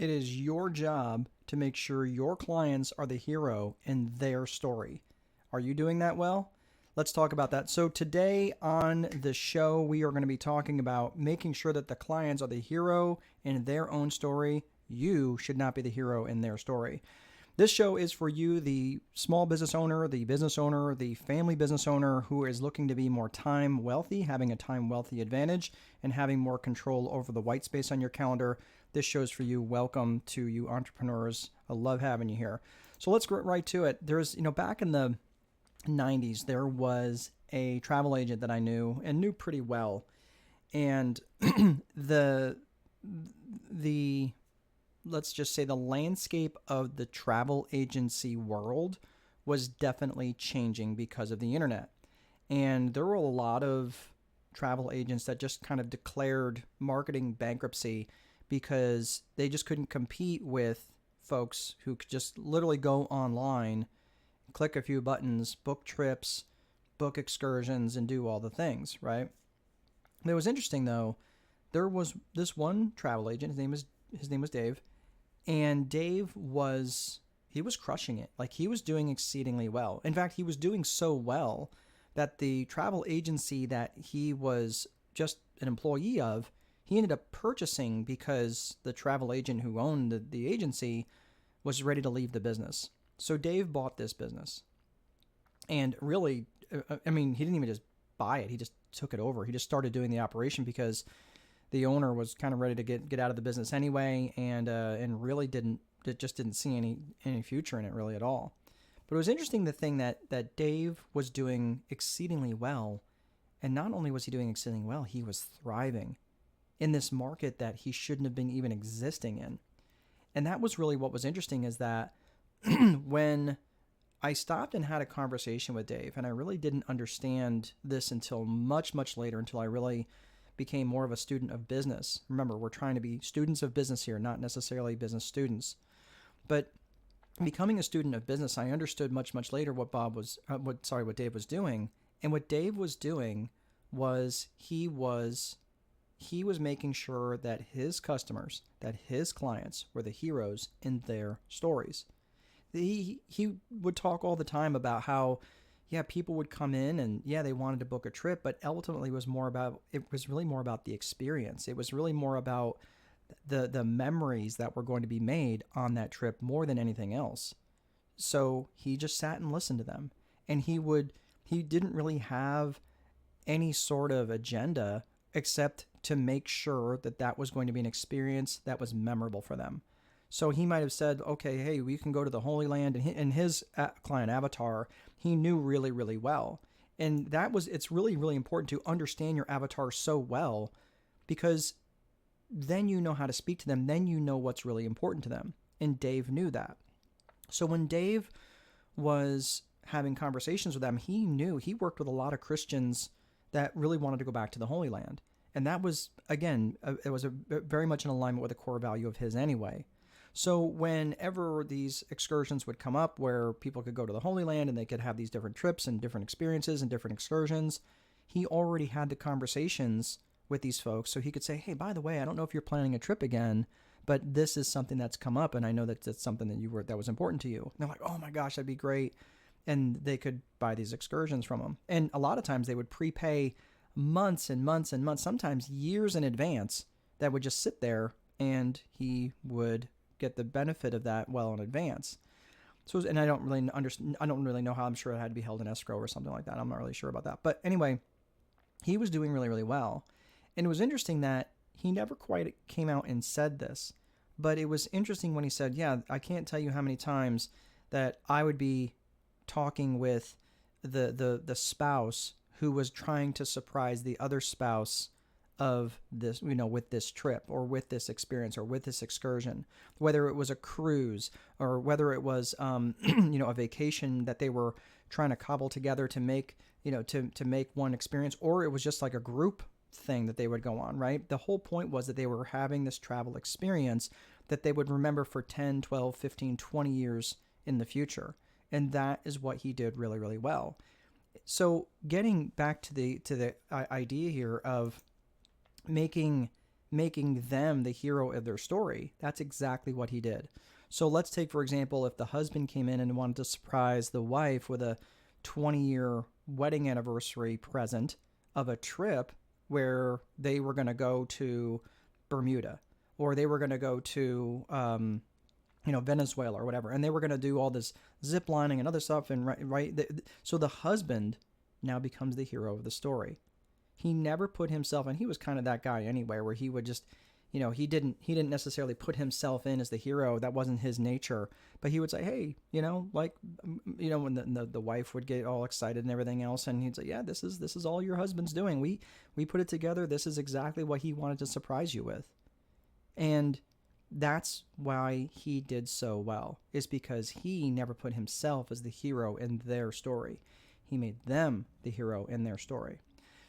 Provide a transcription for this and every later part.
It is your job to make sure your clients are the hero in their story. Are you doing that well? Let's talk about that. So, today on the show, we are going to be talking about making sure that the clients are the hero in their own story. You should not be the hero in their story. This show is for you, the small business owner, the family business owner who is looking to be more time wealthy, having a time wealthy advantage, and having more control over the white space on your calendar. This show's for you. Welcome to you entrepreneurs. I love having you here. So let's get right to it. There's, back in the 90s, there was a travel agent that I knew and knew pretty well. And the let's just say the landscape of the travel agency world was definitely changing because of the internet. And there were a lot of travel agents that just kind of declared marketing bankruptcy because they just couldn't compete with folks who could just literally go online, click a few buttons, book trips, book excursions, and do all the things, right? It was interesting though. There was this one travel agent. His name was Dave, and Dave was crushing it. Like, he was doing exceedingly well. In fact, he was doing so well that the travel agency that he was just an employee of, he ended up purchasing because the travel agent who owned the agency was ready to leave the business. So Dave bought this business. And really, he didn't even just buy it. He just took it over. He just started doing the operation because the owner was kind of ready to get out of the business anyway, and really didn't see any future in it really at all. But it was interesting, the thing that Dave was doing exceedingly well, and not only was he doing exceedingly well, he was thriving in this market that he shouldn't have been even existing in. And that was really what was interesting, is that when I stopped and had a conversation with Dave, and I really didn't understand this until much, much later, until I really became more of a student of business. Remember, we're trying to be students of business here, not necessarily business students. But becoming a student of business, I understood much, much later what Dave was doing. And what Dave was doing was he was making sure that his customers, that his clients were the heroes in their stories. He would talk all the time about how, people would come in and they wanted to book a trip, but ultimately it was really more about the experience. It was really more about the memories that were going to be made on that trip more than anything else. So he just sat and listened to them, and he didn't really have any sort of agenda except to make sure that was going to be an experience that was memorable for them. So he might have said, okay, hey, we can go to the Holy Land, and his client avatar, he knew really, really well. And it's really, really important to understand your avatar so well, because then you know how to speak to them. Then you know what's really important to them. And Dave knew that. So when Dave was having conversations with them, he knew he worked with a lot of Christians that really wanted to go back to the Holy Land. And that was, again, it was very much in alignment with a core value of his anyway. So whenever these excursions would come up where people could go to the Holy Land and they could have these different trips and different experiences and different excursions, he already had the conversations with these folks. So he could say, hey, by the way, I don't know if you're planning a trip again, but this is something that's come up, and I know that that's something that was important to you. And they're like, oh my gosh, that'd be great. And they could buy these excursions from him. And a lot of times they would prepay months and months and months, sometimes years in advance, that would just sit there, and he would get the benefit of that well in advance. So, and I don't really know how. I'm sure it had to be held in escrow or something like that. I'm not really sure about that. But anyway, he was doing really, really well. And it was interesting that he never quite came out and said this, but it was interesting when he said, I can't tell you how many times that I would be talking with the spouse who was trying to surprise the other spouse of this, with this trip or with this experience or with this excursion, whether it was a cruise or whether it was, a vacation that they were trying to cobble together to make, to make one experience, or it was just like a group thing that they would go on, right? The whole point was that they were having this travel experience that they would remember for 10, 12, 15, 20 years in the future. And that is what he did really, really well. So getting back to the idea here of making making them the hero of their story. That's exactly what he did. So let's take, for example, if the husband came in and wanted to surprise the wife with a 20-year wedding anniversary present of a trip where they were going to go to Bermuda, or they were going to go to Venezuela or whatever, and they were going to do all this zip lining and other stuff, and so the husband now becomes the hero of the story. He never put himself, and he was kind of that guy anyway, where he would just, he didn't necessarily put himself in as the hero. That wasn't his nature. But he would say, hey, when the wife would get all excited and everything else, and he'd say, yeah, this is all your husband's doing. We put it together. This is exactly what he wanted to surprise you with. And that's why he did so well, is because he never put himself as the hero in their story. He made them the hero in their story.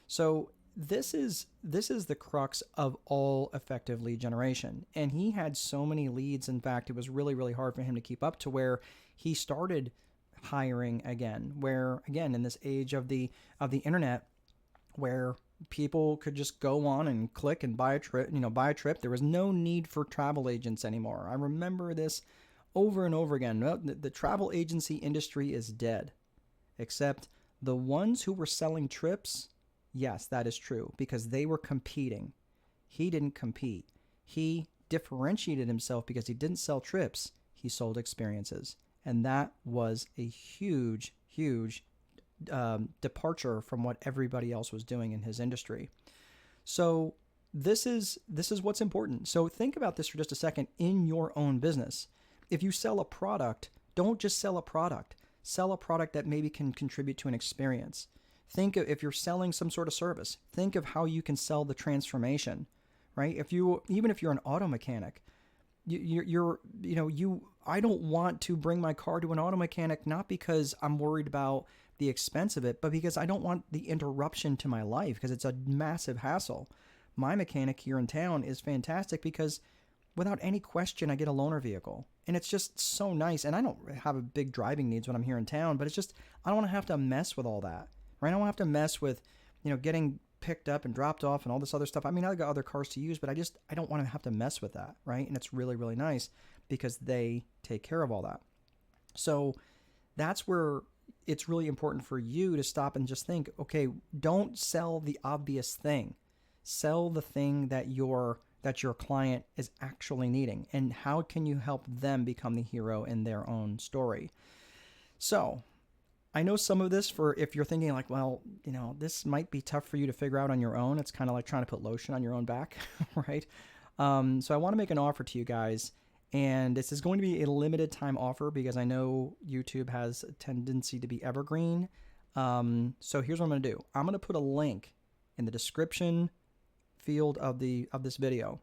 So this is the crux of all effective lead generation. And he had so many leads. In fact, it was really, really hard for him to keep up, to where he started hiring again, where again, in this age of the internet, where people could just go on and click and buy a trip. There was no need for travel agents anymore. I remember this over and over again. The travel agency industry is dead, except the ones who were selling trips. Yes, that is true, because they were competing. He didn't compete. He differentiated himself because he didn't sell trips. He sold experiences. And that was a huge, huge departure from what everybody else was doing in his industry. So this is what's important. So think about this for just a second in your own business. If you sell a product, don't just sell a product. Sell a product that maybe can contribute to an experience. Think of, if you're selling some sort of service, think of how you can sell the transformation, right? Even if you're an auto mechanic, I don't want to bring my car to an auto mechanic, not because I'm worried about the expense of it, but because I don't want the interruption to my life, because it's a massive hassle. My mechanic here in town is fantastic because without any question, I get a loaner vehicle. And it's just so nice. And I don't have a big driving needs when I'm here in town, but it's just, I don't want to have to mess with all that, right? I don't have to mess with, getting picked up and dropped off and all this other stuff. I mean, I've got other cars to use, but I don't want to have to mess with that, right? And it's really, really nice because they take care of all that. So that's where it's really important for you to stop and just think, okay, don't sell the obvious thing. Sell the thing that your client is actually needing, and how can you help them become the hero in their own story. So I know some of this, for if you're thinking like, well, this might be tough for you to figure out on your own. It's kind of like trying to put lotion on your own back, right? So I want to make an offer to you guys, and this is going to be a limited time offer because I know YouTube has a tendency to be evergreen. So here's what I'm going to do. I'm going to put a link in the description field of this video.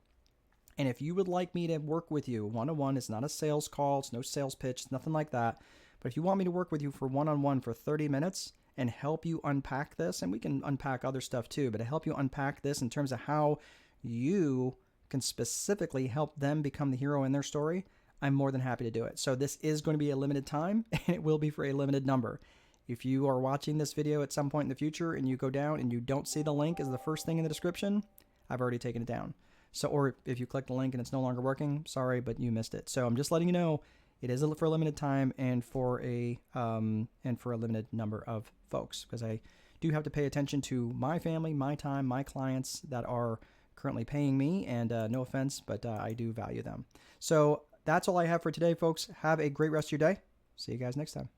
And if you would like me to work with you one-on-one, it's not a sales call, it's no sales pitch, it's nothing like that. But if you want me to work with you for one-on-one for 30 minutes and help you unpack this, and we can unpack other stuff too, but to help you unpack this in terms of how you can specifically help them become the hero in their story, I'm more than happy to do it. So this is going to be a limited time, and it will be for a limited number. If you are watching this video at some point in the future and you go down and you don't see the link as the first thing in the description, I've already taken it down. So, or if you click the link and it's no longer working, sorry, but you missed it. So I'm just letting you know it is for a limited time and for a limited number of folks, because I do have to pay attention to my family, my time, my clients that are currently paying me, and no offense, but I do value them. So that's all I have for today, folks. Have a great rest of your day. See you guys next time.